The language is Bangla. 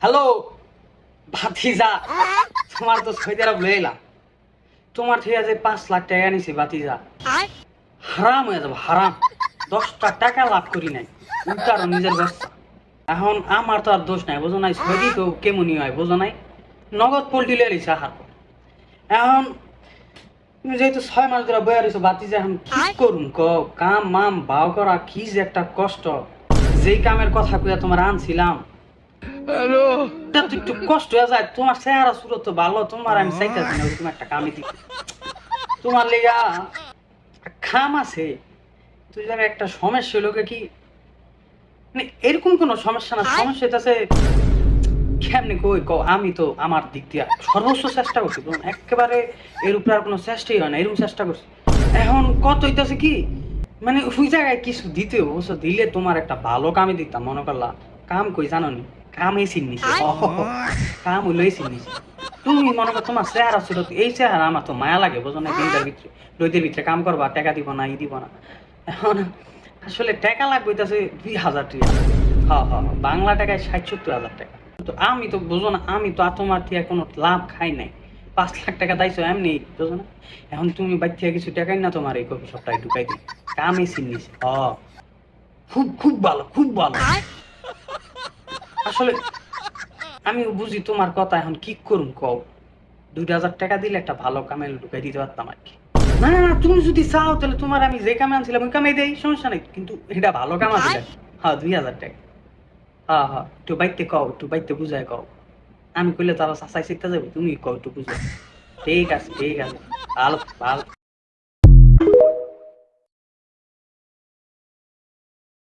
হ্যালো ভাতিজা, তোমার তো সৌদি আরব লয়ে এলাম। তোমার থেকে যে 5 লাখ টাকা নিছি ভাতিজা, হারাম হয়ে যাবো হারাম। 10টা টাকা লাভ করি নাই, উল্টা আরো নিজের বস্তা। এখন আমার তো আর দোষ নাই, বোঝো নাই? সৌদি তো কেমনই হয়, বোঝো নাই? নগদ পোল্ট্রি লিয়ে লিছে আহার পর। এখন তুমি যেহেতু 6 মাস ধরে বয়ে রয়েছো ভাতিজা, এখন কি করুম ক? কাম মাম বাও করা কি যে একটা কষ্ট। যেই কামের কথা কইয়া তোমার আনছিলাম, তা তো একটু কষ্ট হয়ে যায়। তোমার চেহারা সুরত তো ভালো, তোমার আমি চাইতেছি না ওরকম একটা কামে দিতে। তোমার লেগা খাম আছে। তুই জায়গা একটা সমস্যা হলো কি, মানে এরকম কোনো সমস্যা না, সমস্যা হইতাছে কেমনি কই কও। আমি তো আমার দিক দিয়ে সর্বোচ্চ চেষ্টা করছি, বুঝুন একেবারে এর উপরে আর কোনো চেষ্টাই হয় না, এরকম চেষ্টা করছি। এখন কত হইতাছে কি, মানে ওই জায়গায় কিছু দিতে অবশ্য দিলে তোমার একটা ভালো কামে দিতাম, মনে করলা। কাম কই জানো নি? কাম এই চিনিছে, কাম হইলো এই চিনিছে। তুমি মনে করো তোমার চেহারা ছিল, এই চেহারা আমার তো মায়া লাগে, বোঝো না? দিনটার ভিতরে রোদের ভিতরে কাম করবা, টাকা দিব না, দিব না। এখন আসলে টাকা লাগবে হইতাছে 2,000 টাকা। হ্যাঁ হ্যাঁ, বাংলা টাকায় 60-70 হাজার টাকা। তো আমি তো বুঝো না, আমি তো আর তোমার থেকে কোনো লাভ খাই নাই। 5 লাখ টাকা দাইছো এমনি, বুঝো না? এখন তুমি বাইর থেকে কিছু টাকাই না, তোমার এই কফি শপটাই ঢুকাই দিই। কামে চিনিস। খুব খুব ভালো, খুব ভালো। আসলে আমি বুঝি তোমার কথা, এখন কি করুন কও? 2,000 টাকা দিলে একটা ভালো কামে ঢুকাই দিতে পারতাম আর কি। না না না, তুমি যদি চাও তাহলে তোমার আমি যে কামে আনছিলাম ওই কামে দেই, সমস্যা নেই। কিন্তু এটা ভালো কাম আছে। হ্যাঁ, 2,000 টাকা। হ্যাঁ হ্যাঁ, একটু বাইতে কও, একটু বাইতে বুঝায় কও। আমি কইলে তো আবার চাচাই শিখতে যাবো, তুমি কও একটু বুঝাই। ঠিক আছে ঠিক আছে, ভালো ভালো।